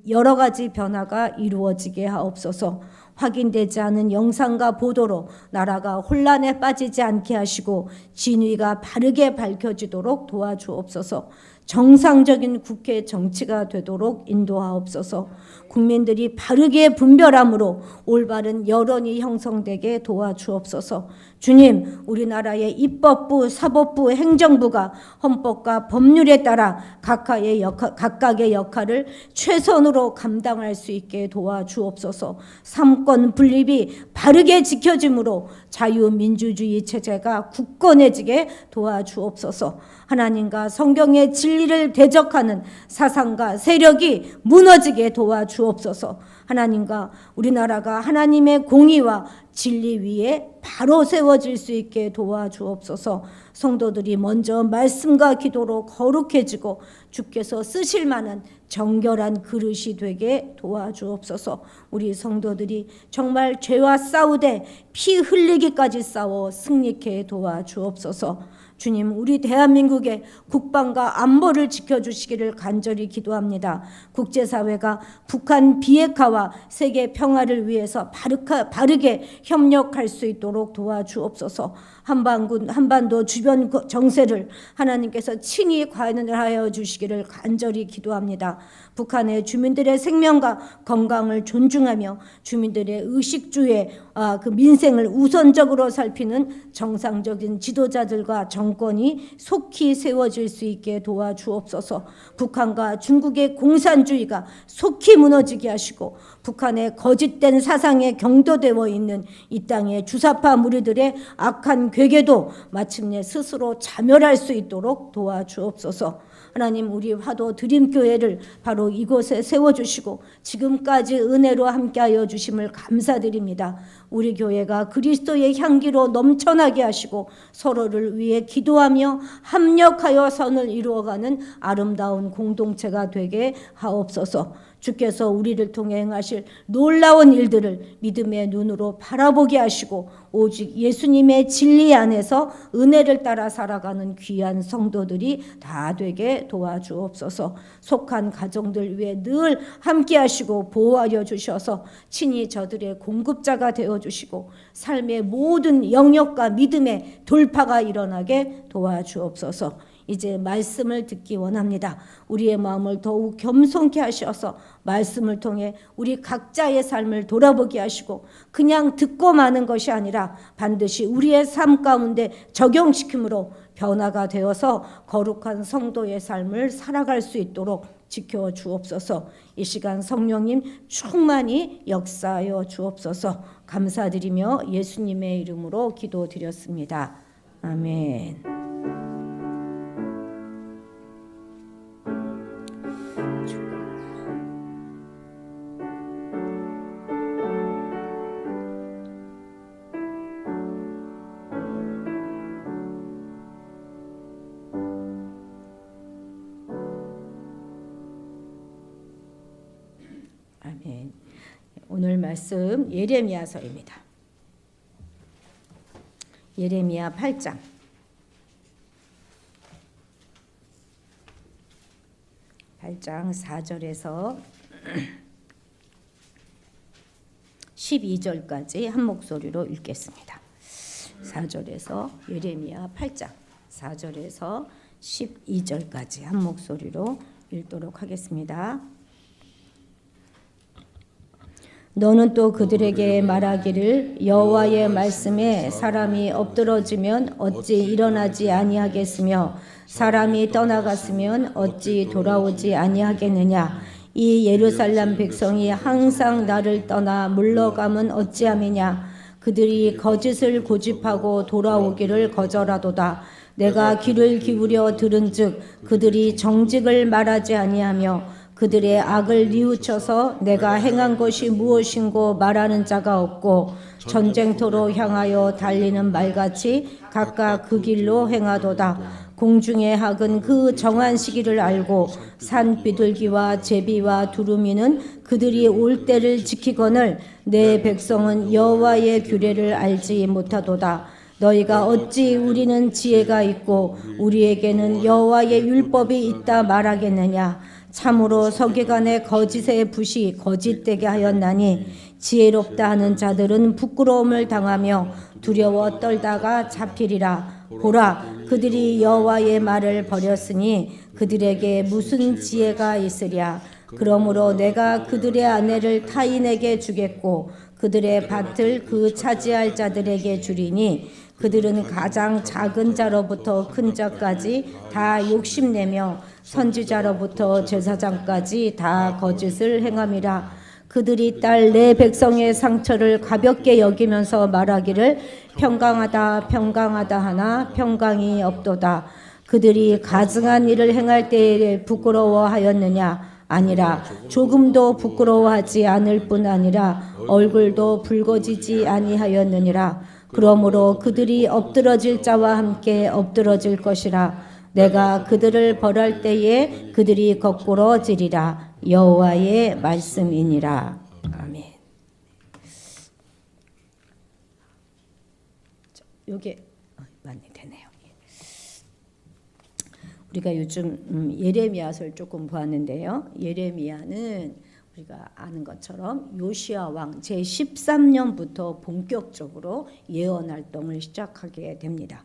여러 가지 변화가 이루어지게 하옵소서. 확인되지 않은 영상과 보도로 나라가 혼란에 빠지지 않게 하시고 진위가 바르게 밝혀지도록 도와주옵소서. 정상적인 국회 정치가 되도록 인도하옵소서. 국민들이 바르게 분별함으로 올바른 여론이 형성되게 도와주옵소서. 주님, 우리나라의 입법부, 사법부, 행정부가 헌법과 법률에 따라 각각의 역할을 최선으로 감당할 수 있게 도와주옵소서. 삼권 분립이 바르게 지켜짐으로 자유민주주의 체제가 굳건해지게 도와주옵소서. 하나님과 성경의 진리를 대적하는 사상과 세력이 무너지게 도와주옵소서. 하나님과 우리나라가 하나님의 공의와 진리 위에 바로 세워질 수 있게 도와주옵소서. 성도들이 먼저 말씀과 기도로 거룩해지고 주께서 쓰실 만한 정결한 그릇이 되게 도와주옵소서. 우리 성도들이 정말 죄와 싸우되 피 흘리기까지 싸워 승리케 도와주옵소서. 주님, 우리 대한민국의 국방과 안보를 지켜주시기를 간절히 기도합니다. 국제사회가 북한 비핵화와 세계 평화를 위해서 바르게 협력할 수 있도록 도와주옵소서. 한반도 주변 정세를 하나님께서 친히 관할하여 주시기를 간절히 기도합니다. 북한의 주민들의 생명과 건강을 존중하며 주민들의 의식주의 그 민생을 우선적으로 살피는 정상적인 지도자들과 정권이 속히 세워질 수 있게 도와주옵소서. 북한과 중국의 공산주의가 속히 무너지게 하시고 북한의 거짓된 사상에 경도되어 있는 이 땅의 주사파 무리들의 악한 괴계도 마침내 스스로 자멸할 수 있도록 도와주옵소서. 하나님, 우리 화도 드림교회를 바로 이곳에 세워주시고 지금까지 은혜로 함께하여 주심을 감사드립니다. 우리 교회가 그리스도의 향기로 넘쳐나게 하시고 서로를 위해 기도하며 합력하여 선을 이루어가는 아름다운 공동체가 되게 하옵소서. 주께서 우리를 통해 행하실 놀라운 일들을 믿음의 눈으로 바라보게 하시고 오직 예수님의 진리 안에서 은혜를 따라 살아가는 귀한 성도들이 다 되게 도와주옵소서. 속한 가정들 위해 늘 함께 하시고 보호하여 주셔서 친히 저들의 공급자가 되어주시고 삶의 모든 영역과 믿음의 돌파가 일어나게 도와주옵소서. 이제 말씀을 듣기 원합니다. 우리의 마음을 더욱 겸손케 하셔서 말씀을 통해 우리 각자의 삶을 돌아보게 하시고 그냥 듣고 마는 것이 아니라 반드시 우리의 삶 가운데 적용시킴으로 변화가 되어서 거룩한 성도의 삶을 살아갈 수 있도록 지켜 주옵소서. 이 시간 성령님 충만히 역사하여 주옵소서. 감사드리며 예수님의 이름으로 기도드렸습니다. 아멘. 아멘. 오늘 말씀 예레미야서입니다. 예레미야 8장 4절에서 12절까지 한 목소리로 읽겠습니다. 4절에서 예레미야 8장 4절에서 12절까지 한 목소리로 읽도록 하겠습니다. 너는 또 그들에게 말하기를 여호와의 말씀에 사람이 엎드러지면 어찌 일어나지 아니하겠으며 사람이 떠나갔으면 어찌 돌아오지 아니하겠느냐. 이 예루살렘 백성이 항상 나를 떠나 물러가면 어찌함이냐. 그들이 거짓을 고집하고 돌아오기를 거절하도다. 내가 귀를 기울여 들은즉 그들이 정직을 말하지 아니하며 그들의 악을 뉘우쳐서 내가 행한 것이 무엇인고 말하는 자가 없고 전쟁터로 향하여 달리는 말같이 각각 그 길로 행하도다. 공중의 학은 그 정한 시기를 알고 산 비둘기와 제비와 두루미는 그들이 올 때를 지키거늘 내 백성은 여호와의 규례를 알지 못하도다. 너희가 어찌 우리는 지혜가 있고 우리에게는 여호와의 율법이 있다 말하겠느냐. 참으로 서기관의 거짓의 붓이 거짓되게 하였나니 지혜롭다 하는 자들은 부끄러움을 당하며 두려워 떨다가 잡히리라. 보라, 그들이 여호와의 말을 버렸으니 그들에게 무슨 지혜가 있으랴. 그러므로 내가 그들의 아내를 타인에게 주겠고 그들의 밭을 그 차지할 자들에게 주리니 그들은 가장 작은 자로부터 큰 자까지 다 욕심내며 선지자로부터 제사장까지 다 거짓을 행함이라. 그들이 딸 내 백성의 상처를 가볍게 여기면서 말하기를 평강하다 평강하다 하나 평강이 없도다. 그들이 가증한 일을 행할 때에 부끄러워하였느냐? 아니라 조금도 부끄러워하지 않을 뿐 아니라 얼굴도 붉어지지 아니하였느니라. 그러므로 그들이 엎드러질 자와 함께 엎드러질 것이라. 내가 그들을 벌할 때에 그들이 거꾸로 지리라. 여호와의 말씀이니라. 아멘. 요게 많이 되네요. 우리가 요즘 예레미야서를 조금 보았는데요. 예레미야는 우리가 아는 것처럼 요시야 왕 제13년부터 본격적으로 예언 활동을 시작하게 됩니다.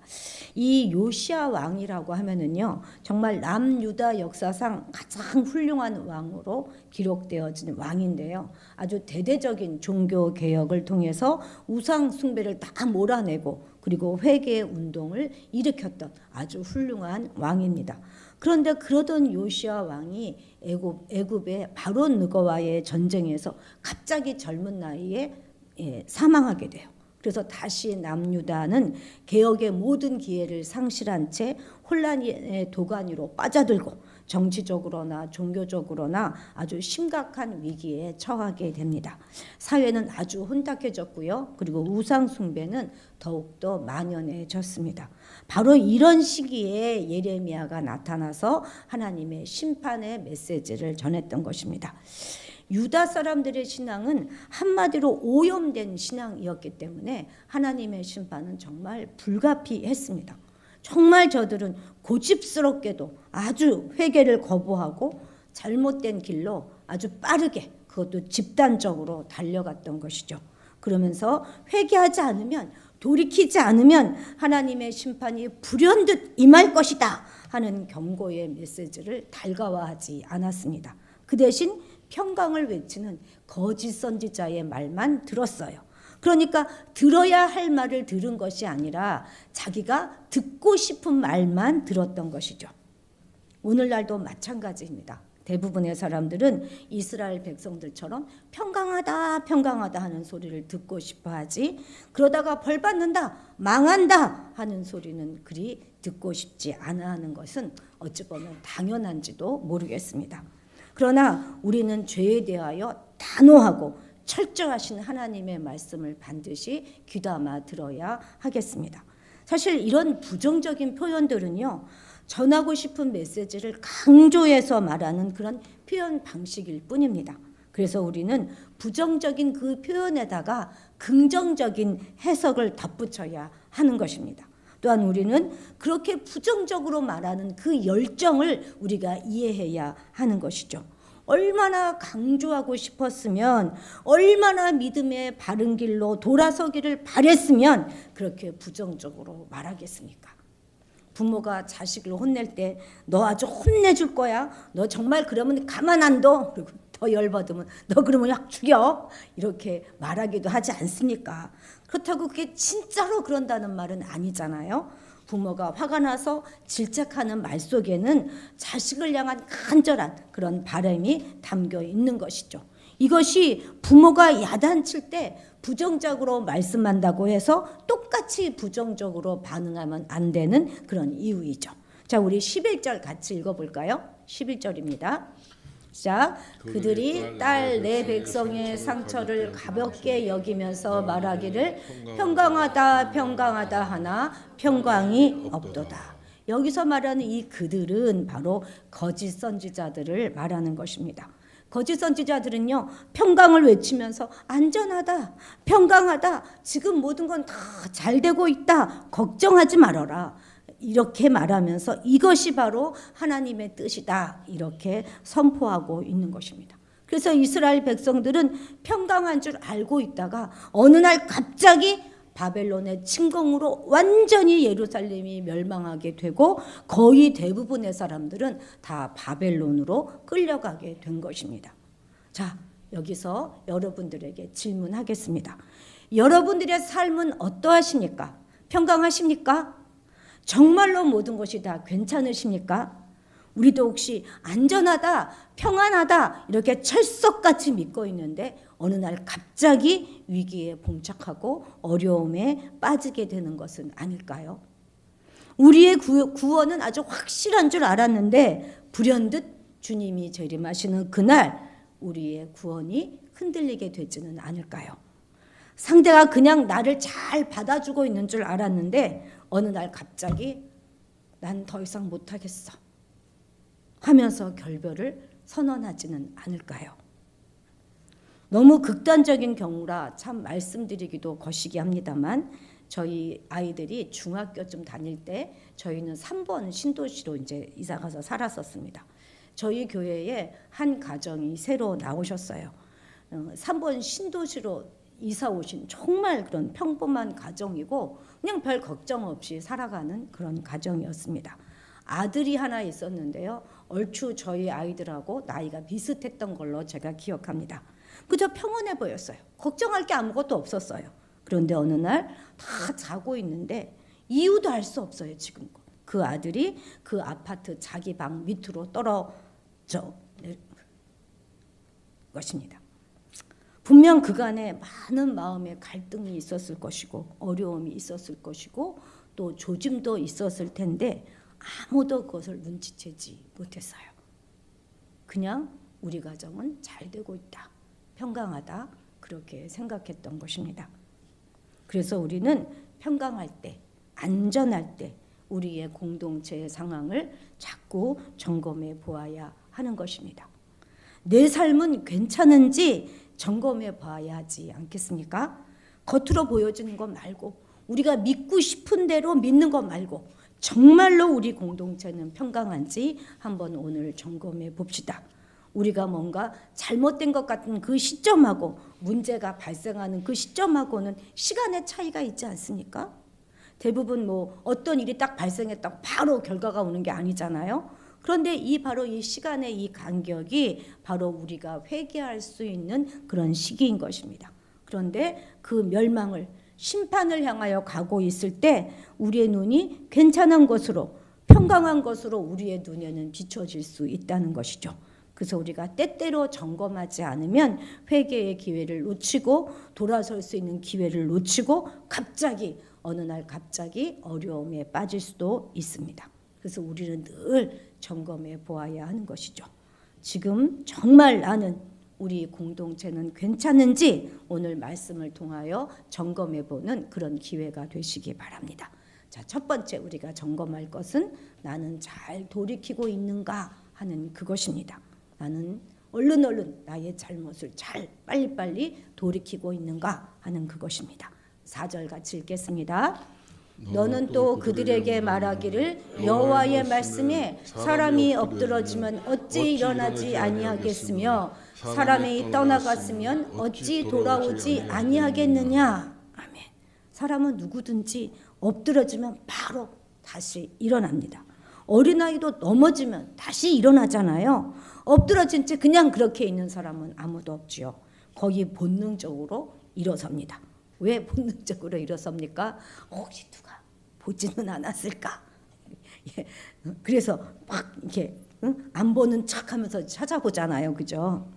이 요시야 왕이라고 하면은요, 정말 남유다 역사상 가장 훌륭한 왕으로 기록되어진 왕인데요. 아주 대대적인 종교 개혁을 통해서 우상 숭배를 다 몰아내고 그리고 회개 운동을 일으켰던 아주 훌륭한 왕입니다. 그런데 그러던 요시야 왕이 애굽의 바론 느거와의 전쟁에서 갑자기 젊은 나이에 사망하게 돼요. 그래서 다시 남유다는 개혁의 모든 기회를 상실한 채 혼란의 도가니로 빠져들고 정치적으로나 종교적으로나 아주 심각한 위기에 처하게 됩니다. 사회는 아주 혼탁해졌고요. 그리고 우상 숭배는 더욱더 만연해졌습니다. 바로 이런 시기에 예레미야가 나타나서 하나님의 심판의 메시지를 전했던 것입니다. 유다 사람들의 신앙은 한마디로 오염된 신앙이었기 때문에 하나님의 심판은 정말 불가피했습니다. 정말 저들은 고집스럽게도 아주 회개를 거부하고 잘못된 길로 아주 빠르게 그것도 집단적으로 달려갔던 것이죠. 그러면서 회개하지 않으면 돌이키지 않으면 하나님의 심판이 불현듯 임할 것이다 하는 경고의 메시지를 달가워하지 않았습니다. 그 대신 평강을 외치는 거짓 선지자의 말만 들었어요. 그러니까 들어야 할 말을 들은 것이 아니라 자기가 듣고 싶은 말만 들었던 것이죠. 오늘날도 마찬가지입니다. 대부분의 사람들은 이스라엘 백성들처럼 평강하다 평강하다 하는 소리를 듣고 싶어 하지, 그러다가 벌 받는다 망한다 하는 소리는 그리 듣고 싶지 않아 하는 것은 어찌 보면 당연한지도 모르겠습니다. 그러나 우리는 죄에 대하여 단호하고 철저하신 하나님의 말씀을 반드시 귀담아 들어야 하겠습니다. 사실 이런 부정적인 표현들은요, 전하고 싶은 메시지를 강조해서 말하는 그런 표현 방식일 뿐입니다. 그래서 우리는 부정적인 그 표현에다가 긍정적인 해석을 덧붙여야 하는 것입니다. 또한 우리는 그렇게 부정적으로 말하는 그 열정을 우리가 이해해야 하는 것이죠. 얼마나 강조하고 싶었으면, 얼마나 믿음의 바른 길로 돌아서기를 바랬으면 그렇게 부정적으로 말하겠습니까? 부모가 자식을 혼낼 때 너 아주 혼내줄 거야. 너 정말 그러면 가만 안 둬. 그리고 더 열받으면 너 그러면 확 죽여. 이렇게 말하기도 하지 않습니까? 그렇다고 그게 진짜로 그런다는 말은 아니잖아요. 부모가 화가 나서 질책하는 말 속에는 자식을 향한 간절한 그런 바람이 담겨 있는 것이죠. 이것이 부모가 야단칠 때 부정적으로 말씀한다고 해서 똑같이 부정적으로 반응하면 안 되는 그런 이유이죠. 자, 우리 11절 같이 읽어볼까요? 11절입니다. 자, 그들이 딸 내 백성의 상처를 가볍게 여기면서 말하기를 평강하다 평강하다 하나 평강이 없도다. 여기서 말하는 이 그들은 바로 거짓 선지자들을 말하는 것입니다. 거짓 선지자들은요, 평강을 외치면서 안전하다, 평강하다, 지금 모든 건 다 잘 되고 있다, 걱정하지 말아라, 이렇게 말하면서 이것이 바로 하나님의 뜻이다 이렇게 선포하고 있는 것입니다. 그래서 이스라엘 백성들은 평강한 줄 알고 있다가 어느 날 갑자기 바벨론의 침공으로 완전히 예루살렘이 멸망하게 되고 거의 대부분의 사람들은 다 바벨론으로 끌려가게 된 것입니다. 자, 여기서 여러분들에게 질문하겠습니다. 여러분들의 삶은 어떠하십니까? 평강하십니까? 정말로 모든 것이 다 괜찮으십니까? 우리도 혹시 안전하다, 평안하다 이렇게 철석같이 믿고 있는데 어느 날 갑자기 위기에 봉착하고 어려움에 빠지게 되는 것은 아닐까요? 우리의 구원은 아주 확실한 줄 알았는데 불현듯 주님이 재림하시는 그날 우리의 구원이 흔들리게 되지는 않을까요? 상대가 그냥 나를 잘 받아주고 있는 줄 알았는데 어느 날 갑자기 난 더 이상 못하겠어 하면서 결별을 선언하지는 않을까요? 너무 극단적인 경우라 참 말씀드리기도 거시기 합니다만 저희 아이들이 중학교쯤 다닐 때 저희는 3번 신도시로 이제 이사 가서 살았었습니다. 저희 교회에 한 가정이 새로 나오셨어요. 3번 신도시로 이사 오신 정말 그런 평범한 가정이고 그냥 별 걱정 없이 살아가는 그런 가정이었습니다. 아들이 하나 있었는데요. 얼추 저희 아이들하고 나이가 비슷했던 걸로 제가 기억합니다. 그저 평온해 보였어요. 걱정할 게 아무것도 없었어요. 그런데 어느 날 다 자고 있는데 이유도 알 수 없어요. 지금 그 아들이 그 아파트 자기 방 밑으로 떨어져 것입니다. 분명 그간에 많은 마음의 갈등이 있었을 것이고 어려움이 있었을 것이고 또 조짐도 있었을 텐데 아무도 그것을 눈치채지 못했어요. 그냥 우리 가정은 잘 되고 있다, 평강하다 그렇게 생각했던 것입니다. 그래서 우리는 평강할 때, 안전할 때 우리의 공동체의 상황을 자꾸 점검해 보아야 하는 것입니다. 내 삶은 괜찮은지 점검해 봐야 하지 않겠습니까? 겉으로 보여지는 것 말고 우리가 믿고 싶은 대로 믿는 것 말고 정말로 우리 공동체는 평강한지 한번 오늘 점검해 봅시다. 우리가 뭔가 잘못된 것 같은 그 시점하고 문제가 발생하는 그 시점하고는 시간의 차이가 있지 않습니까? 대부분 뭐 어떤 일이 딱 발생했다고 바로 결과가 오는 게 아니잖아요. 그런데 바로 이 시간의 이 간격이 바로 우리가 회개할 수 있는 그런 시기인 것입니다. 그런데 그 멸망을 심판을 향하여 가고 있을 때 우리의 눈이 괜찮은 것으로 평강한 것으로 우리의 눈에는 비춰질 수 있다는 것이죠. 그래서 우리가 때때로 점검하지 않으면 회개의 기회를 놓치고 돌아설 수 있는 기회를 놓치고 갑자기 어느 날 갑자기 어려움에 빠질 수도 있습니다. 그래서 우리는 늘 점검해 보아야 하는 것이죠. 지금 정말 나는 우리 공동체는 괜찮은지 오늘 말씀을 통하여 점검해 보는 그런 기회가 되시기 바랍니다. 자, 첫 번째 우리가 점검할 것은 나는 잘 돌이키고 있는가 하는 그것입니다. 나는 얼른 나의 잘못을 잘 빨리빨리 돌이키고 있는가 하는 그것입니다. 4절 같이 읽겠습니다. 너는 또 그들에게 말하기를 여호와의 말씀에 사람이 엎드러지면 어찌 일어나지 아니하겠으며 사람이 떠나갔으면 어찌 돌아오지 아니하겠느냐. 아멘. 사람은 누구든지 엎드러지면 바로 다시 일어납니다. 어린아이도 넘어지면 다시 일어나잖아요. 엎드러진 채 그냥 그렇게 있는 사람은 아무도 없지요. 거의 본능적으로 일어섭니다. 왜 본능적으로 일어섭니까? 혹시 누가 보지는 않았을까? 예. 그래서 막 이렇게 안 보는 척하면서 찾아보잖아요, 그죠?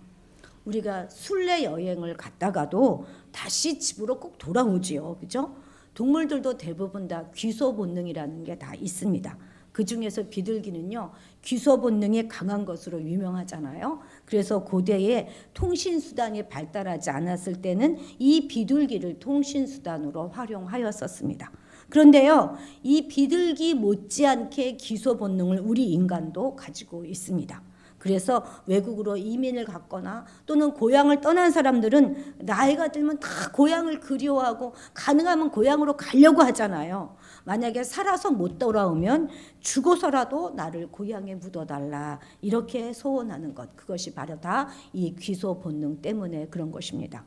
우리가 순례 여행을 갔다가도 다시 집으로 꼭 돌아오지요, 그죠? 동물들도 대부분 다 귀소 본능이라는 게 다 있습니다. 그 중에서 비둘기는요, 귀소 본능이 강한 것으로 유명하잖아요. 그래서 고대에 통신수단이 발달하지 않았을 때는 이 비둘기를 통신수단으로 활용하였었습니다. 그런데요, 이 비둘기 못지않게 귀소 본능을 우리 인간도 가지고 있습니다. 그래서 외국으로 이민을 갔거나 또는 고향을 떠난 사람들은 나이가 들면 다 고향을 그리워하고 가능하면 고향으로 가려고 하잖아요. 만약에 살아서 못 돌아오면 죽어서라도 나를 고향에 묻어달라 이렇게 소원하는 것, 그것이 바로 다 이 귀소 본능 때문에 그런 것입니다.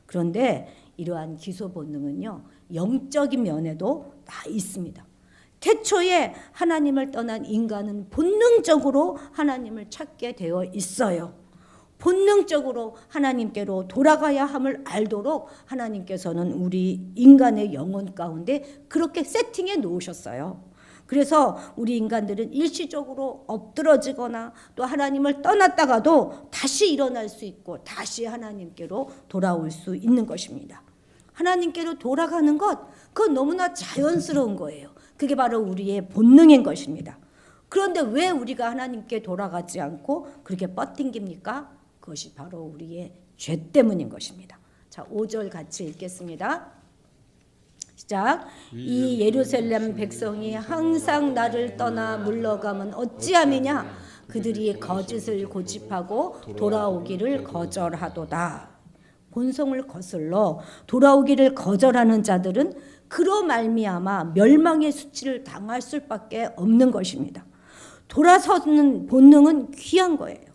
그런데 이러한 귀소 본능은요, 영적인 면에도 다 있습니다. 태초에 하나님을 떠난 인간은 본능적으로 하나님을 찾게 되어 있어요. 본능적으로 하나님께로 돌아가야 함을 알도록 하나님께서는 우리 인간의 영혼 가운데 그렇게 세팅해 놓으셨어요. 그래서 우리 인간들은 일시적으로 엎드러지거나 또 하나님을 떠났다가도 다시 일어날 수 있고 다시 하나님께로 돌아올 수 있는 것입니다. 하나님께로 돌아가는 것, 그건 너무나 자연스러운 거예요. 그게 바로 우리의 본능인 것입니다. 그런데 왜 우리가 하나님께 돌아가지 않고 그렇게 뻗팅깁니까? 그것이 바로 우리의 죄 때문인 것입니다. 자, 5절 같이 읽겠습니다. 시작. 이 예루살렘 백성이 항상 나를 떠나 물러가면 어찌함이냐? 그들이 거짓을 고집하고 돌아오기를 거절하도다. 본성을 거슬러 돌아오기를 거절하는 자들은 그로 말미암아 멸망의 수치를 당할 수밖에 없는 것입니다. 돌아서는 본능은 귀한 거예요.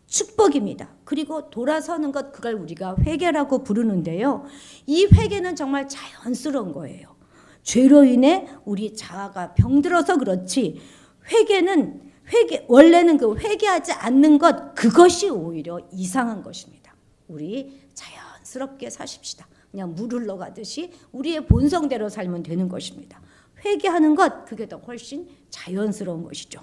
축복입니다. 그리고 돌아서는 것, 그걸 우리가 회개라고 부르는데요. 이 회개는 정말 자연스러운 거예요. 죄로 인해 우리 자아가 병들어서 그렇지, 원래는 그 회개하지 않는 것, 그것이 오히려 이상한 것입니다. 우리 자연스럽게 사십시다. 그냥 물 흘러가듯이 우리의 본성대로 살면 되는 것입니다. 회개하는 것, 그게 더 훨씬 자연스러운 것이죠.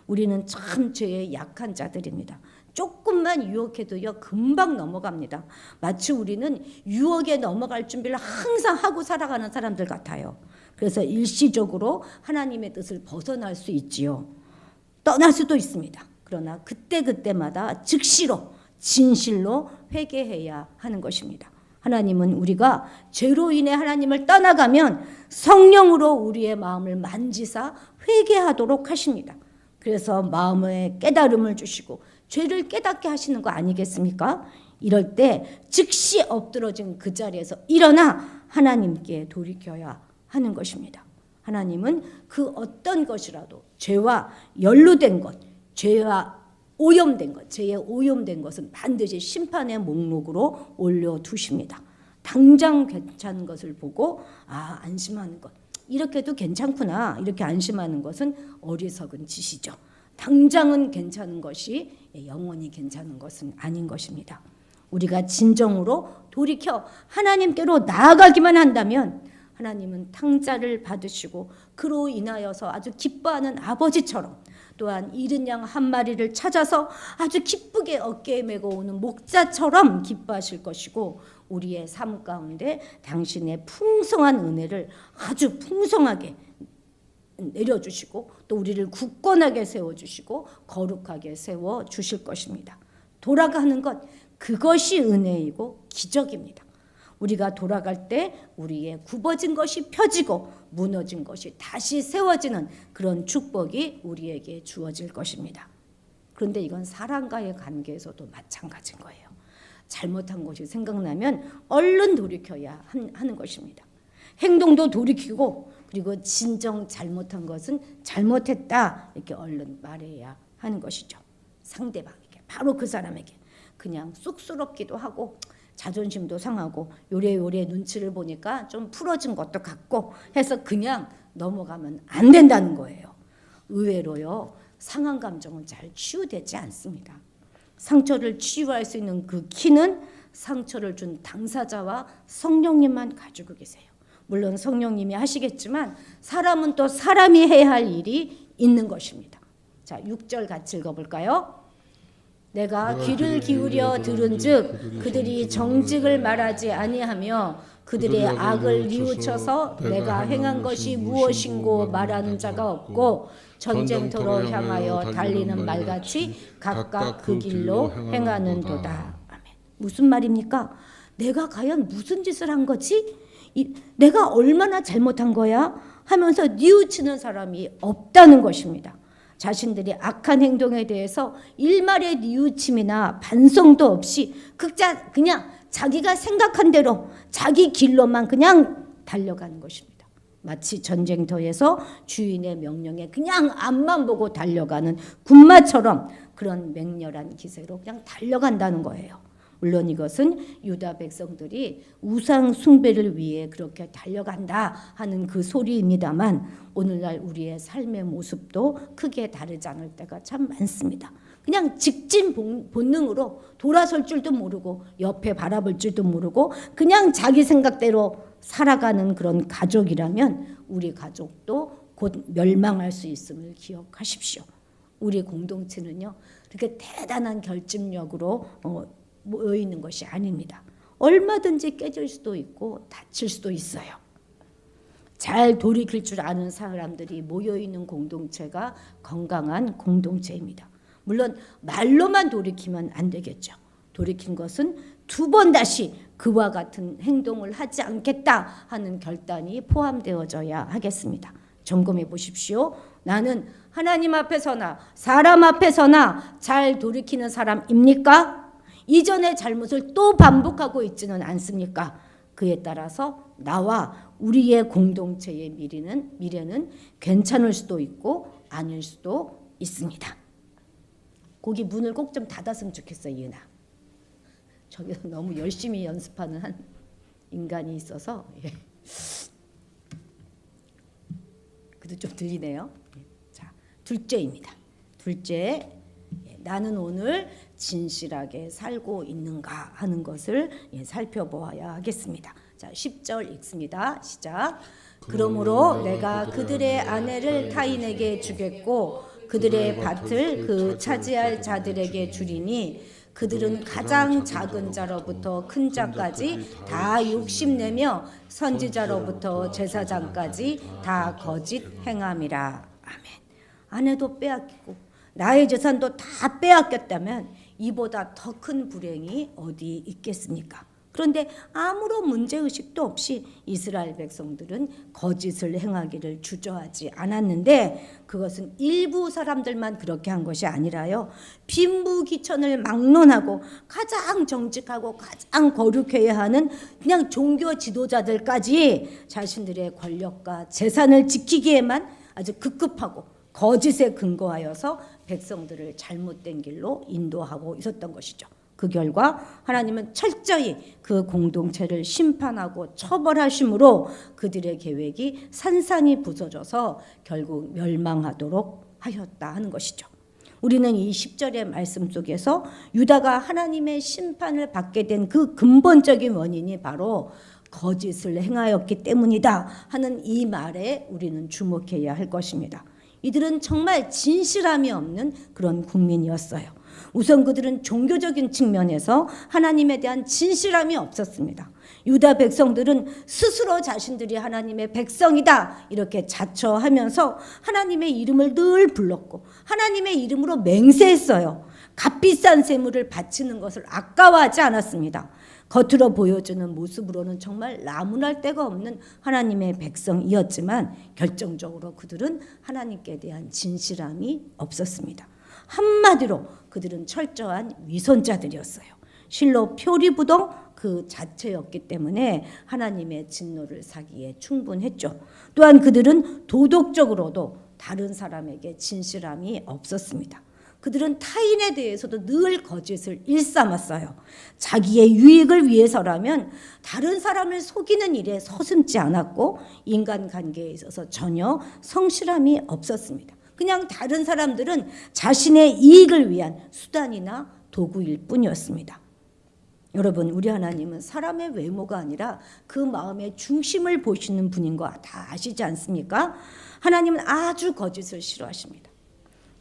우리는 참 죄에 약한 자들입니다. 조금만 유혹해도요, 금방 넘어갑니다. 마치 우리는 유혹에 넘어갈 준비를 항상 하고 살아가는 사람들 같아요. 그래서 일시적으로 하나님의 뜻을 벗어날 수 있지요. 떠날 수도 있습니다. 그러나 그때그때마다 즉시로 진실로 회개해야 하는 것입니다. 하나님은 우리가 죄로 인해 하나님을 떠나가면 성령으로 우리의 마음을 만지사 회개하도록 하십니다. 그래서 마음에 깨달음을 주시고 죄를 깨닫게 하시는 거 아니겠습니까? 이럴 때 즉시 엎드러진 그 자리에서 일어나 하나님께 돌이켜야 하는 것입니다. 하나님은 그 어떤 것이라도 죄와 연루된 것, 죄와 오염된 것, 죄에 오염된 것은 반드시 심판의 목록으로 올려두십니다. 당장 괜찮은 것을 보고 안심하는 것, 이렇게도 괜찮구나, 이렇게 안심하는 것은 어리석은 짓이죠. 당장은 괜찮은 것이 영원히 괜찮은 것은 아닌 것입니다. 우리가 진정으로 돌이켜 하나님께로 나아가기만 한다면 하나님은 탕자를 받으시고 그로 인하여서 아주 기뻐하는 아버지처럼, 또한 잃은 양 한 마리를 찾아서 아주 기쁘게 어깨에 메고 오는 목자처럼 기뻐하실 것이고, 우리의 삶 가운데 당신의 풍성한 은혜를 아주 풍성하게 내려주시고 또 우리를 굳건하게 세워주시고 거룩하게 세워주실 것입니다. 돌아가는 것, 그것이 은혜이고 기적입니다. 우리가 돌아갈 때 우리의 굽어진 것이 펴지고 무너진 것이 다시 세워지는 그런 축복이 우리에게 주어질 것입니다. 그런데 이건 사람과의 관계에서도 마찬가지인 거예요. 잘못한 것이 생각나면 얼른 돌이켜야 하는 것입니다. 행동도 돌이키고, 그리고 진정 잘못한 것은 잘못했다 이렇게 얼른 말해야 하는 것이죠. 상대방에게, 바로 그 사람에게. 그냥 쑥스럽기도 하고 자존심도 상하고 요래요래 눈치를 보니까 좀 풀어진 것도 같고 해서 그냥 넘어가면 안 된다는 거예요. 의외로요, 상한 감정은 잘 치유되지 않습니다. 상처를 치유할 수 있는 그 키는 상처를 준 당사자와 성령님만 가지고 계세요. 물론 성령님이 하시겠지만 사람은 또 사람이 해야 할 일이 있는 것입니다. 자, 6절 같이 읽어볼까요? 내가 귀를 기울여 들은즉 그들이 정직을 말하지 아니하며 그들의 악을 뉘우쳐서 내가 행한 것이 무엇인고 말하는 자가 없고 전쟁터로 향하여 달리는 말같이 각각 그 길로 행하는도다. 아멘. 무슨 말입니까? 내가 과연 무슨 짓을 한 거지? 내가 얼마나 잘못한 거야? 하면서 뉘우치는 사람이 없다는 것입니다. 자신들이 악한 행동에 대해서 일말의 뉘우침이나 반성도 없이 그냥 자기가 생각한 대로 자기 길로만 그냥 달려가는 것입니다. 마치 전쟁터에서 주인의 명령에 그냥 앞만 보고 달려가는 군마처럼 그런 맹렬한 기세로 그냥 달려간다는 거예요. 물론 이것은 유다 백성들이 우상 숭배를 위해 그렇게 달려간다 하는 그 소리입니다만 오늘날 우리의 삶의 모습도 크게 다르지 않을 때가 참 많습니다. 그냥 직진 본능으로 돌아설 줄도 모르고 옆에 바라볼 줄도 모르고 그냥 자기 생각대로 살아가는 그런 가족이라면 우리 가족도 곧 멸망할 수 있음을 기억하십시오. 우리 공동체는요 그렇게 대단한 결집력으로 모여 있는 것이 아닙니다. 얼마든지 깨질 수도 있고 다칠 수도 있어요. 잘 돌이킬 줄 아는 사람들이 모여 있는 공동체가 건강한 공동체입니다. 물론 말로만 돌이키면 안 되겠죠. 돌이킨 것은 두 번 다시 그와 같은 행동을 하지 않겠다 하는 결단이 포함되어져야 하겠습니다. 점검해 보십시오. 나는 하나님 앞에서나 사람 앞에서나 잘 돌이키는 사람입니까? 이전의 잘못을 또 반복하고 있지는 않습니까? 그에 따라서 나와 우리의 공동체의 미래는 괜찮을 수도 있고 아닐 수도 있습니다. 거기 문을 꼭 좀 닫았으면 좋겠어, 이은아. 저기서 너무 열심히 연습하는 한 인간이 있어서 그래도 좀 들리네요. 자, 둘째입니다. 둘째, 나는 오늘 진실하게 살고 있는가 하는 것을 살펴보아야 하겠습니다. 자, 10절 읽습니다. 시작. 그러므로 내가 그들의 아내를 타인에게 주겠고 그들의 밭을 그 차지할 자들에게 주리니 그들은 가장 작은 자로부터 큰 자까지 다 욕심내며 선지자로부터 제사장까지 다 거짓 행함이라. 아멘. 아내도 빼앗기고 나의 재산도 다 빼앗겼다면 이보다 더 큰 불행이 어디 있겠습니까? 그런데 아무런 문제의식도 없이 이스라엘 백성들은 거짓을 행하기를 주저하지 않았는데 그것은 일부 사람들만 그렇게 한 것이 아니라요. 빈부귀천을 막론하고 가장 정직하고 가장 거룩해야 하는 그냥 종교 지도자들까지 자신들의 권력과 재산을 지키기에만 아주 급급하고 거짓에 근거하여서 백성들을 잘못된 길로 인도하고 있었던 것이죠. 그 결과 하나님은 철저히 그 공동체를 심판하고 처벌하심으로 그들의 계획이 산산이 부서져서 결국 멸망하도록 하였다 하는 것이죠. 우리는 이 10절의 말씀 속에서 유다가 하나님의 심판을 받게 된 그 근본적인 원인이 바로 거짓을 행하였기 때문이다 하는 이 말에 우리는 주목해야 할 것입니다. 이들은 정말 진실함이 없는 그런 국민이었어요. 우선 그들은 종교적인 측면에서 하나님에 대한 진실함이 없었습니다. 유다 백성들은 스스로 자신들이 하나님의 백성이다 이렇게 자처하면서 하나님의 이름을 늘 불렀고 하나님의 이름으로 맹세했어요. 값비싼 제물을 바치는 것을 아까워하지 않았습니다. 겉으로 보여주는 모습으로는 정말 나무랄 데가 없는 하나님의 백성이었지만 결정적으로 그들은 하나님께 대한 진실함이 없었습니다. 한마디로 그들은 철저한 위선자들이었어요. 실로 표리부동 그 자체였기 때문에 하나님의 진노를 사기에 충분했죠. 또한 그들은 도덕적으로도 다른 사람에게 진실함이 없었습니다. 그들은 타인에 대해서도 늘 거짓을 일삼았어요. 자기의 유익을 위해서라면 다른 사람을 속이는 일에 서슴지 않았고 인간관계에 있어서 전혀 성실함이 없었습니다. 그냥 다른 사람들은 자신의 이익을 위한 수단이나 도구일 뿐이었습니다. 여러분, 우리 하나님은 사람의 외모가 아니라 그 마음의 중심을 보시는 분인 거 다 아시지 않습니까? 하나님은 아주 거짓을 싫어하십니다.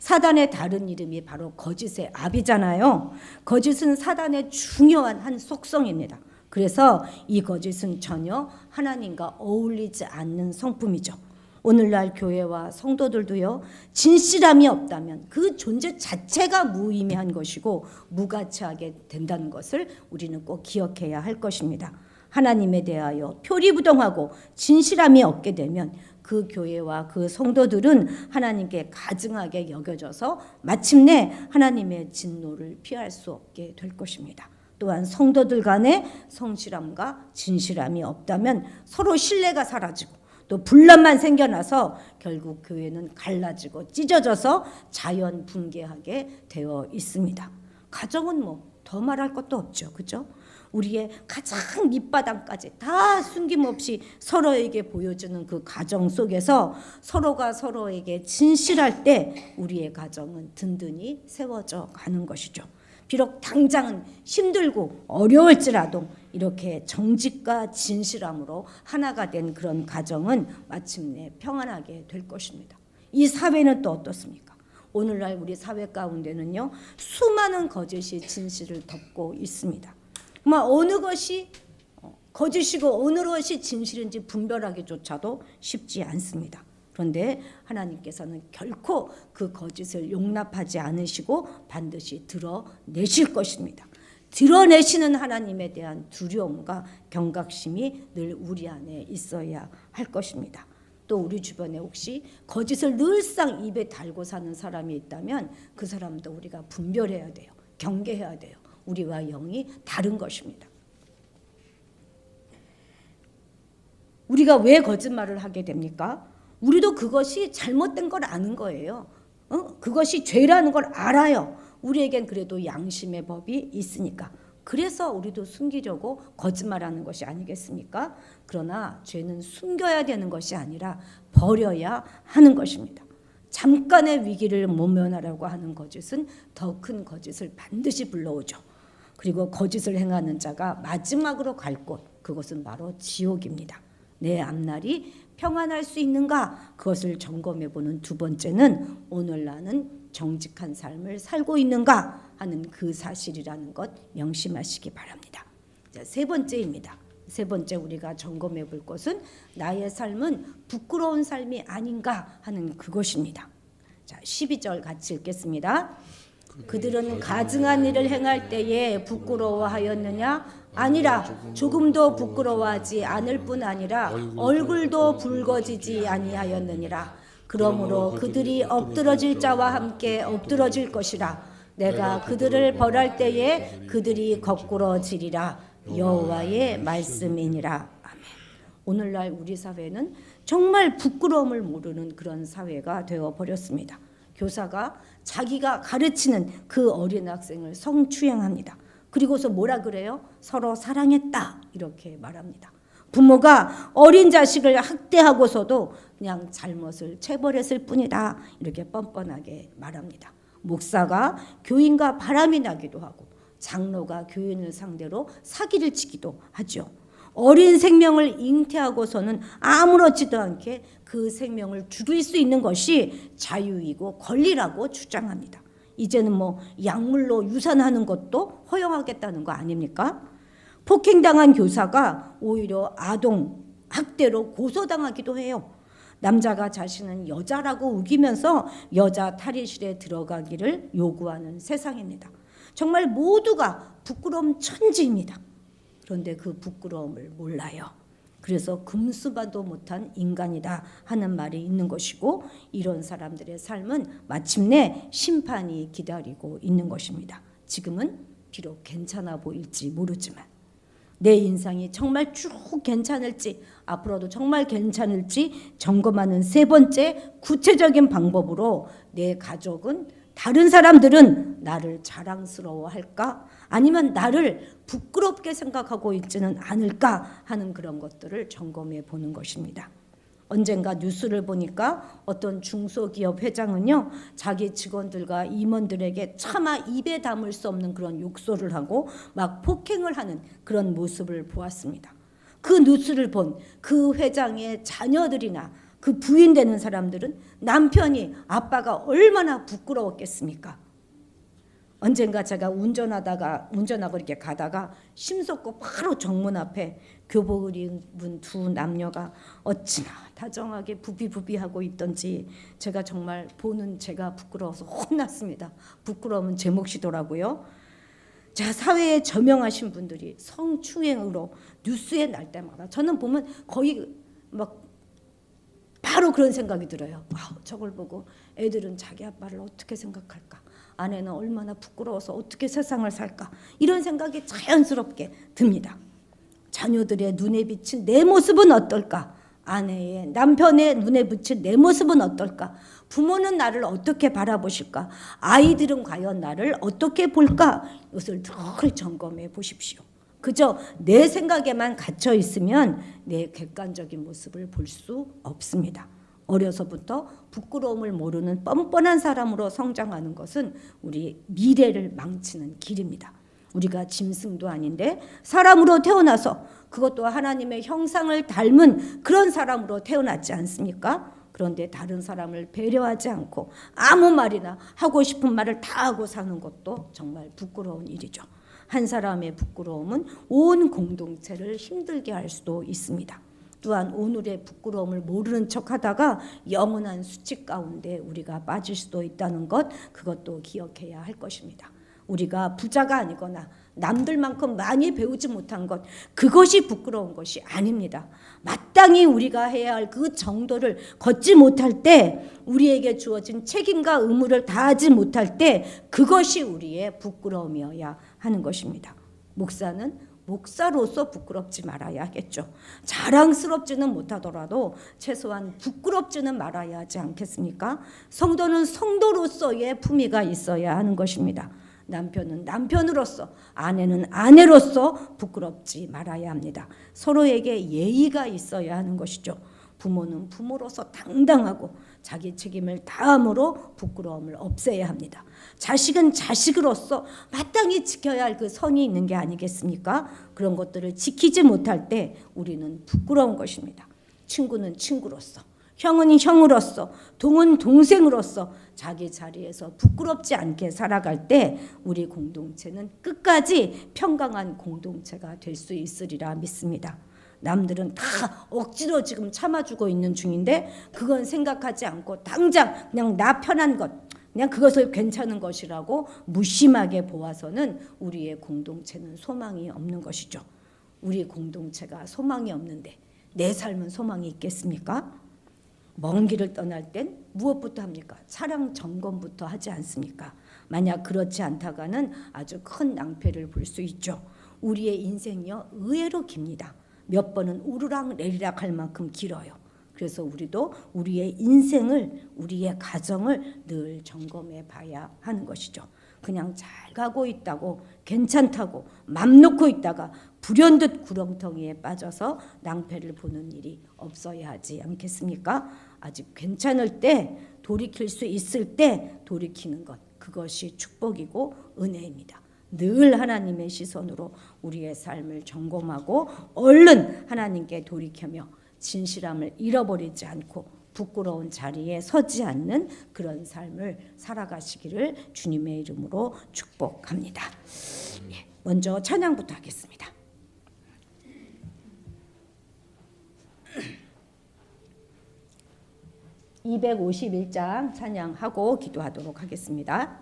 사단의 다른 이름이 바로 거짓의 아비잖아요. 거짓은 사단의 중요한 한 속성입니다. 그래서 이 거짓은 전혀 하나님과 어울리지 않는 성품이죠. 오늘날 교회와 성도들도요, 진실함이 없다면 그 존재 자체가 무의미한 것이고 무가치하게 된다는 것을 우리는 꼭 기억해야 할 것입니다. 하나님에 대하여 표리부동하고 진실함이 없게 되면 그 교회와 그 성도들은 하나님께 가증하게 여겨져서 마침내 하나님의 진노를 피할 수 없게 될 것입니다. 또한 성도들 간에 성실함과 진실함이 없다면 서로 신뢰가 사라지고 또 분란만 생겨나서 결국 교회는 갈라지고 찢어져서 자연 붕괴하게 되어 있습니다. 가정은 뭐 더 말할 것도 없죠. 그죠? 우리의 가장 밑바닥까지 다 숨김없이 서로에게 보여주는 그 가정 속에서 서로가 서로에게 진실할 때 우리의 가정은 든든히 세워져 가는 것이죠. 비록 당장은 힘들고 어려울지라도 이렇게 정직과 진실함으로 하나가 된 그런 가정은 마침내 평안하게 될 것입니다. 이 사회는 또 어떻습니까? 오늘날 우리 사회 가운데는요, 수많은 거짓이 진실을 덮고 있습니다. 어느 것이 거짓이고 어느 것이 진실인지 분별하기조차도 쉽지 않습니다. 그런데 하나님께서는 결코 그 거짓을 용납하지 않으시고 반드시 드러내실 것입니다. 드러내시는 하나님에 대한 두려움과 경각심이 늘 우리 안에 있어야 할 것입니다. 또 우리 주변에 혹시 거짓을 늘상 입에 달고 사는 사람이 있다면 그 사람도 우리가 분별해야 돼요. 경계해야 돼요. 우리와 영이 다른 것입니다. 우리가 왜 거짓말을 하게 됩니까? 우리도 그것이 잘못된 걸 아는 거예요. 그것이 죄라는 걸 알아요. 우리에겐 그래도 양심의 법이 있으니까. 그래서 우리도 숨기려고 거짓말하는 것이 아니겠습니까? 그러나 죄는 숨겨야 되는 것이 아니라 버려야 하는 것입니다. 잠깐의 위기를 모면하려고 하는 거짓은 더 큰 거짓을 반드시 불러오죠. 그리고 거짓을 행하는 자가 마지막으로 갈 곳, 그것은 바로 지옥입니다. 내 앞날이 평안할 수 있는가? 그것을 점검해보는 두 번째는 오늘 나는 정직한 삶을 살고 있는가 하는 그 사실이라는 것 명심하시기 바랍니다. 자, 세 번째입니다. 세 번째 우리가 점검해 볼 것은 나의 삶은 부끄러운 삶이 아닌가 하는 그것입니다. 자, 12절 같이 읽겠습니다. 그들은 가증한 일을 행할 때에 부끄러워하였느냐? 아니라 조금도 부끄러워하지 않을 뿐 아니라 얼굴도 붉어지지 아니하였느니라. 그러므로 그들이 엎드러질 자와 함께 엎드러질 것이라. 내가 그들을 벌할 때에 그들이 거꾸러지리라. 여호와의 말씀이니라. 아멘. 오늘날 우리 사회는 정말 부끄러움을 모르는 그런 사회가 되어버렸습니다. 교사가 자기가 가르치는 그 어린 학생을 성추행합니다. 그리고서 뭐라 그래요? 서로 사랑했다 이렇게 말합니다. 부모가 어린 자식을 학대하고서도 그냥 잘못을 체벌했을 뿐이다 이렇게 뻔뻔하게 말합니다. 목사가 교인과 바람이 나기도 하고 장로가 교인을 상대로 사기를 치기도 하죠. 어린 생명을 잉태하고서는 아무렇지도 않게 그 생명을 죽일 수 있는 것이 자유이고 권리라고 주장합니다. 이제는 뭐 약물로 유산하는 것도 허용하겠다는 거 아닙니까? 폭행당한 교사가 오히려 아동 학대로 고소당하기도 해요. 남자가 자신은 여자라고 우기면서 여자 탈의실에 들어가기를 요구하는 세상입니다. 정말 모두가 부끄러움 천지입니다. 그런데 그 부끄러움을 몰라요. 그래서 금수봐도 못한 인간이다 하는 말이 있는 것이고 이런 사람들의 삶은 마침내 심판이 기다리고 있는 것입니다. 지금은 비록 괜찮아 보일지 모르지만 내 인상이 정말 쭉 괜찮을지 앞으로도 정말 괜찮을지 점검하는 세 번째 구체적인 방법으로 내 가족은 다른 사람들은 나를 자랑스러워할까? 아니면 나를 부끄럽게 생각하고 있지는 않을까 하는 그런 것들을 점검해 보는 것입니다. 언젠가 뉴스를 보니까 어떤 중소기업 회장은요, 자기 직원들과 임원들에게 차마 입에 담을 수 없는 그런 욕설을 하고 막 폭행을 하는 그런 모습을 보았습니다. 그 뉴스를 본 그 회장의 자녀들이나 그 부인 되는 사람들은 남편이 아빠가 얼마나 부끄러웠겠습니까? 언젠가 제가 운전하고 이렇게 가다가 심석고 바로 정문 앞에 교복을 입은 두 남녀가 어찌나 다정하게 부비부비하고 있던지 제가 정말 보는 제가 부끄러워서 혼났습니다. 부끄러움은 제 몫이더라고요. 자, 사회에 저명하신 분들이 성추행으로 뉴스에 날 때마다 저는 보면 거의 막 바로 그런 생각이 들어요. 저걸 보고 애들은 자기 아빠를 어떻게 생각할까? 아내는 얼마나 부끄러워서 어떻게 세상을 살까? 이런 생각이 자연스럽게 듭니다. 자녀들의 눈에 비친 내 모습은 어떨까? 아내의, 남편의 눈에 비친 내 모습은 어떨까? 부모는 나를 어떻게 바라보실까? 아이들은 과연 나를 어떻게 볼까? 이것을 늘 점검해 보십시오. 그저 내 생각에만 갇혀 있으면 내 객관적인 모습을 볼 수 없습니다. 어려서부터 부끄러움을 모르는 뻔뻔한 사람으로 성장하는 것은 우리 미래를 망치는 길입니다. 우리가 짐승도 아닌데 사람으로 태어나서 그것도 하나님의 형상을 닮은 그런 사람으로 태어났지 않습니까? 그런데 다른 사람을 배려하지 않고 아무 말이나 하고 싶은 말을 다 하고 사는 것도 정말 부끄러운 일이죠. 한 사람의 부끄러움은 온 공동체를 힘들게 할 수도 있습니다. 또한 오늘의 부끄러움을 모르는 척하다가 영원한 수치 가운데 우리가 빠질 수도 있다는 것, 그것도 기억해야 할 것입니다. 우리가 부자가 아니거나 남들만큼 많이 배우지 못한 것, 그것이 부끄러운 것이 아닙니다. 마땅히 우리가 해야 할 그 정도를 걷지 못할 때, 우리에게 주어진 책임과 의무를 다하지 못할 때, 그것이 우리의 부끄러움이어야 하는 것입니다. 목사는 목사로서 부끄럽지 말아야 하겠죠. 자랑스럽지는 못하더라도 최소한 부끄럽지는 말아야 하지 않겠습니까? 성도는 성도로서의 품위가 있어야 하는 것입니다. 남편은 남편으로서, 아내는 아내로서 부끄럽지 말아야 합니다. 서로에게 예의가 있어야 하는 것이죠. 부모는 부모로서 당당하고 자기 책임을 다함으로 부끄러움을 없애야 합니다. 자식은 자식으로서 마땅히 지켜야 할 그 선이 있는 게 아니겠습니까? 그런 것들을 지키지 못할 때 우리는 부끄러운 것입니다. 친구는 친구로서, 형은 형으로서, 동은 동생으로서 자기 자리에서 부끄럽지 않게 살아갈 때 우리 공동체는 끝까지 평강한 공동체가 될 수 있으리라 믿습니다. 남들은 다 억지로 지금 참아주고 있는 중인데 그건 생각하지 않고 당장 그냥 나 편한 것, 그냥 그것을 괜찮은 것이라고 무심하게 보아서는 우리의 공동체는 소망이 없는 것이죠. 우리 공동체가 소망이 없는데 내 삶은 소망이 있겠습니까? 먼 길을 떠날 땐 무엇부터 합니까? 차량 점검부터 하지 않습니까? 만약 그렇지 않다가는 아주 큰 낭패를 볼 수 있죠. 우리의 인생이요 의외로 깁니다. 몇 번은 우르락 내리락 할 만큼 길어요. 그래서 우리도 우리의 인생을, 우리의 가정을 늘 점검해 봐야 하는 것이죠. 그냥 잘 가고 있다고, 괜찮다고 맘 놓고 있다가 불현듯 구렁텅이에 빠져서 낭패를 보는 일이 없어야 하지 않겠습니까? 아직 괜찮을 때, 돌이킬 수 있을 때 돌이키는 것, 그것이 축복이고 은혜입니다. 늘 하나님의 시선으로 우리의 삶을 점검하고 얼른 하나님께 돌이켜며 진실함을 잃어버리지 않고 부끄러운 자리에 서지 않는 그런 삶을 살아가시기를 주님의 이름으로 축복합니다. 먼저 찬양부터 하겠습니다. (251장) 찬양하고 기도하도록 하겠습니다.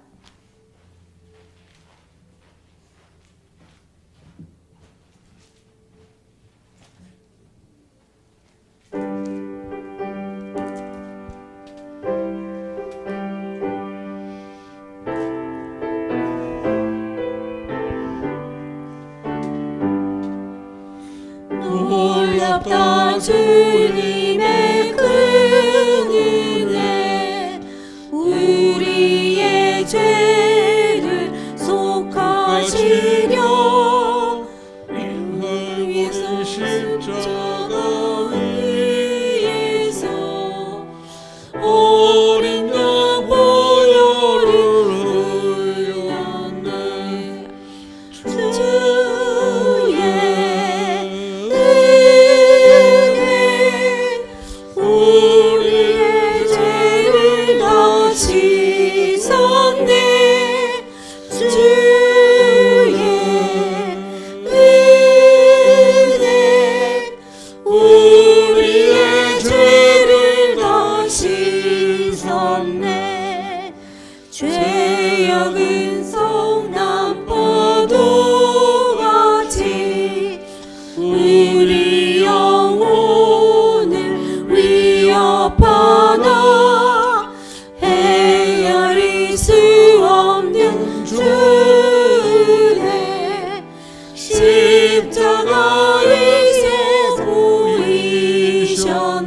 놀랍다 주님의 큰 은혜, 우리의 죄를 속하시려 위에서 십자가 위에서 어린 양 보혈을 흘렸네. 주의 우리의 죄를 다 씻었네. 주의 은혜 우리의 죄를 다 씻었네. 죄악 은성 남포도 같이 우리 영혼을 위협하나 헤아릴 수 없는 주의 십자가에서 보이셨네.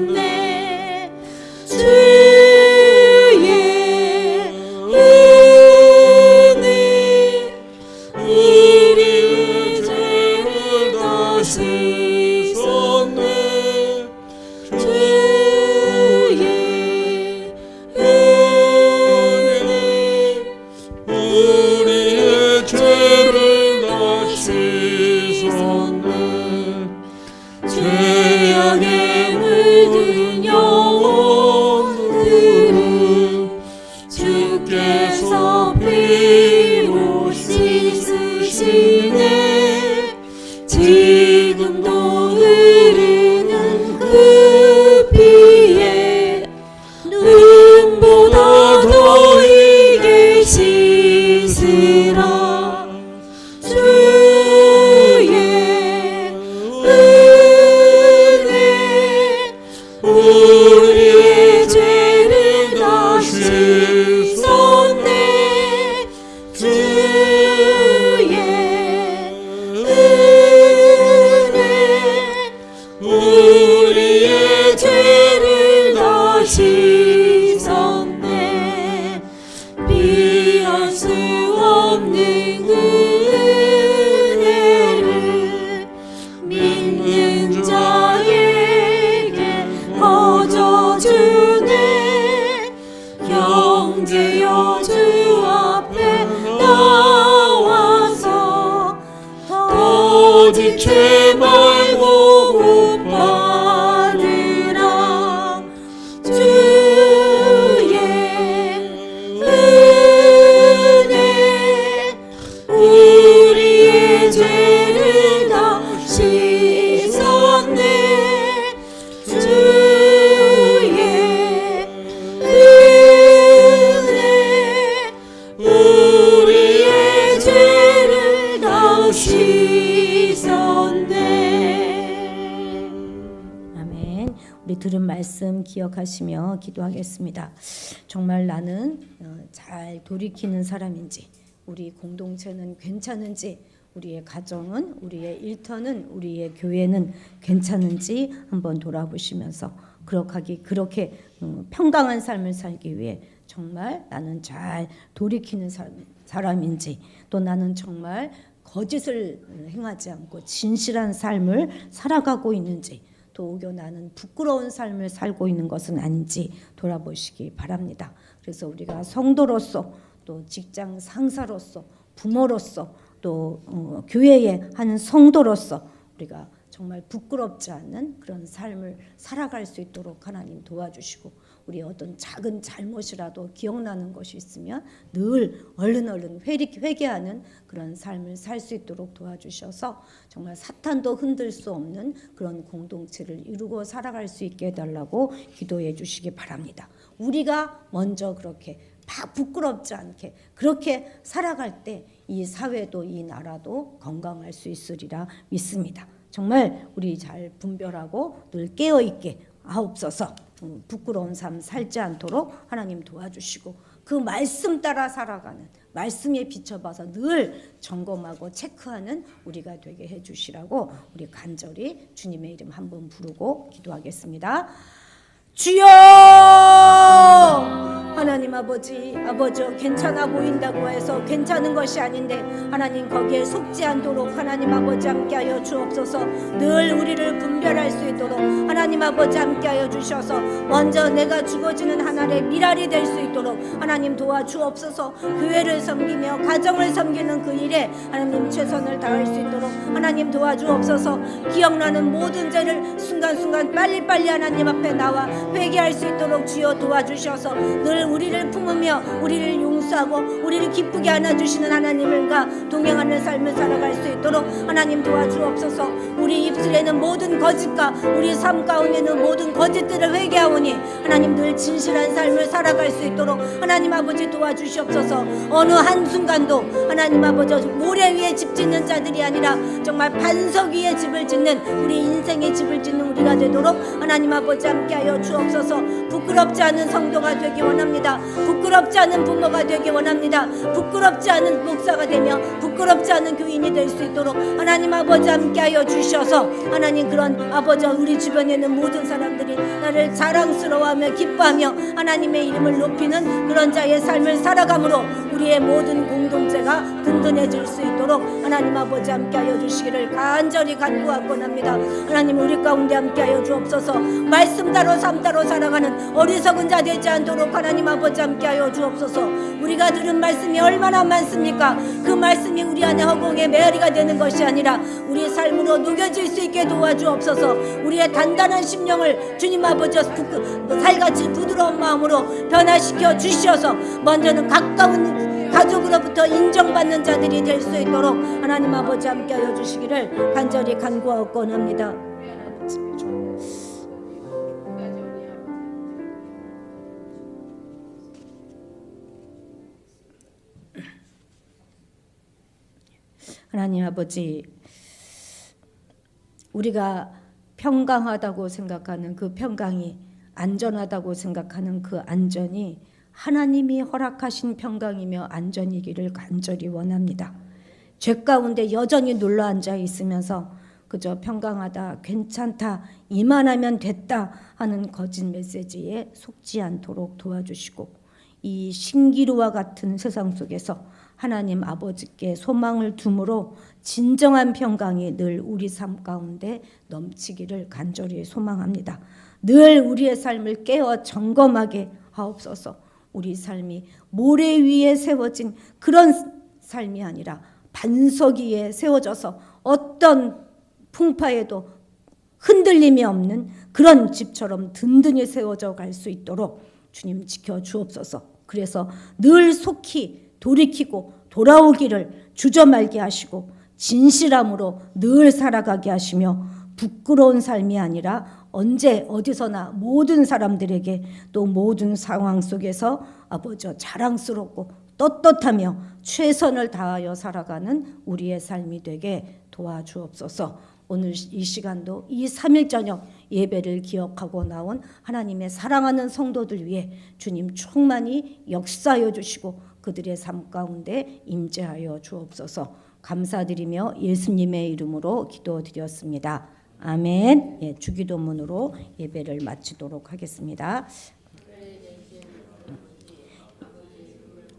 내 옷 씻으시네 지금도 흐르는 그 피에 눈보다 더 이게 씻으라 주의 은혜 우리의 죄를 다 씻었네 주의 은혜 우리의 죄를 다 씻었네 비할 수 없는 그 은혜를 믿는 자에게 거저주네 형제여 주 앞에 나와서 더디 죄 말고 못 받으라 주의 은혜 우리의 죄를 다 씻었네 주의 은혜 우리의 죄를 다 씻었네. 아멘. 우리 들은 말씀 기억하시며 기도하겠습니다. 정말 나는 잘 돌이키는 사람인지, 우리 공동체는 괜찮은지, 우리의 가정은, 우리의 일터는, 우리의 교회는 괜찮은지 한번 돌아보시면서 그렇게 평강한 삶을 살기 위해 정말 나는 잘 돌이키는 사람인지, 또 나는 정말 거짓을 행하지 않고 진실한 삶을 살아가고 있는지, 또 오히려 나는 부끄러운 삶을 살고 있는 것은 아닌지 돌아보시기 바랍니다. 그래서 우리가 성도로서, 또 직장 상사로서, 부모로서, 또 교회에 하는 성도로서 우리가 정말 부끄럽지 않는 그런 삶을 살아갈 수 있도록 하나님 도와주시고, 우리 어떤 작은 잘못이라도 기억나는 것이 있으면 늘 얼른 회개하는 그런 삶을 살 수 있도록 도와주셔서 정말 사탄도 흔들 수 없는 그런 공동체를 이루고 살아갈 수 있게 해달라고 기도해 주시기 바랍니다. 우리가 먼저 그렇게 부끄럽지 않게 그렇게 살아갈 때 이 사회도 이 나라도 건강할 수 있으리라 믿습니다. 정말 우리 잘 분별하고 늘 깨어있게 하옵소서. 부끄러운 삶 살지 않도록 하나님 도와주시고, 그 말씀 따라 살아가는, 말씀에 비춰봐서 늘 점검하고 체크하는 우리가 되게 해주시라고 우리 간절히 주님의 이름 한번 부르고 기도하겠습니다. 주여! 하나님 아버지요, 괜찮아 보인다고 해서 괜찮은 것이 아닌데 하나님 거기에 속지 않도록 하나님 아버지 함께하여 주옵소서. 늘 우리를 분별할 수 있도록 하나님 아버지 함께하여 주셔서 먼저 내가 죽어지는 하늘의 미랄이 될 수 있도록 하나님 도와주옵소서. 교회를 섬기며 가정을 섬기는 그 일에 하나님 최선을 다할 수 있도록 하나님 도와주옵소서. 기억나는 모든 죄를 순간순간 빨리빨리 하나님 앞에 나와 회개할 수 있도록 주여 도와주셔서 늘 우리를 품으며 우리를 용서하고 우리를 기쁘게 안아주시는 하나님과 동행하는 삶을 살아갈 수 있도록 하나님 도와주옵소서. 우리 입술에는 모든 거짓과 우리 삶 가운데는 모든 거짓들을 회개하오니 하나님 늘 진실한 삶을 살아갈 수 있도록 하나님 아버지 도와주시옵소서. 어느 한순간도 하나님 아버지 모래 위에 집 짓는 자들이 아니라 정말 반석 위에 집을 짓는 우리 인생의 집을 짓는 우리가 되도록 하나님 아버지 함께하여 주옵소서. 부끄럽지 않은 성도가 되기 원합니다. 부끄럽지 않은 부모가 되기 원합니다. 부끄럽지 않은 목사가 되며 부끄럽지 않은 교인이 될 수 있도록 하나님 아버지 함께하여 주셔서 하나님 그런 아버지 우리 주변에 있는 모든 사람들이 나를 자랑스러워하며 기뻐하며 하나님의 이름을 높이는 그런 자의 삶을 살아감으로 우리의 모든 공동체가 든든해질 수 있도록 하나님 아버지 함께하여 주시기를 간절히 간구하곤 합니다. 하나님 우리 가운데 함께하여 주옵소서. 말씀대로 삶대로 살아가는 어리석은 자 되지 않도록 하나님 아버지 함께하여 주옵소서. 우리가 들은 말씀이 얼마나 많습니까? 그 말씀이 우리 안에 허공의 메아리가 되는 것이 아니라 우리 삶으로 녹여질 수 있게 도와주옵소서. 우리의 단단한 심령을 주님 아버지 살같이 부드러운 마음으로 변화시켜 주셔서 먼저는 가까운 가족으로부터 인정받는 자들이 될 수 있도록 하나님 아버지 함께하여 주시기를 간절히 간구하옵곤합니다. 하나님 아버지, 우리가 평강하다고 생각하는 그 평강이, 안전하다고 생각하는 그 안전이 하나님이 허락하신 평강이며 안전이기를 간절히 원합니다. 죄 가운데 여전히 눌러 앉아 있으면서 그저 평강하다, 괜찮다, 이만하면 됐다 하는 거짓 메시지에 속지 않도록 도와주시고, 이 신기루와 같은 세상 속에서 하나님 아버지께 소망을 둠으로 진정한 평강이 늘 우리 삶 가운데 넘치기를 간절히 소망합니다. 늘 우리의 삶을 깨어 점검하게 하옵소서. 우리 삶이 모래 위에 세워진 그런 삶이 아니라 반석 위에 세워져서 어떤 풍파에도 흔들림이 없는 그런 집처럼 든든히 세워져 갈 수 있도록 주님 지켜 주옵소서. 그래서 늘 속히 돌이키고 돌아오기를 주저 말게 하시고 진실함으로 늘 살아가게 하시며 부끄러운 삶이 아니라 언제 어디서나 모든 사람들에게 또 모든 상황 속에서 아버지 자랑스럽고 떳떳하며 최선을 다하여 살아가는 우리의 삶이 되게 도와주옵소서. 오늘 이 시간도 이 3일 저녁 예배를 기억하고 나온 하나님의 사랑하는 성도들 위해 주님 충만히 역사하여 주시고 그들의 삶 가운데 임재하여 주옵소서. 감사드리며 예수님의 이름으로 기도드렸습니다. 아멘. 예, 주기도문으로 예배를 마치도록 하겠습니다.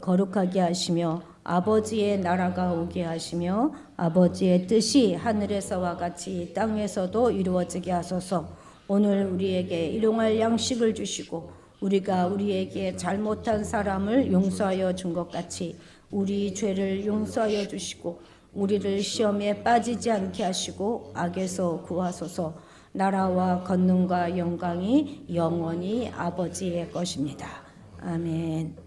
거룩하게 하시며 아버지의 나라가 오게 하시며 아버지의 뜻이 하늘에서와 같이 땅에서도 이루어지게 하소서. 오늘 우리에게 일용할 양식을 주시고 우리가 우리에게 잘못한 사람을 용서하여 준 것 같이 우리 죄를 용서하여 주시고 우리를 시험에 빠지지 않게 하시고 악에서 구하소서. 나라와 권능과 영광이 영원히 아버지의 것입니다. 아멘.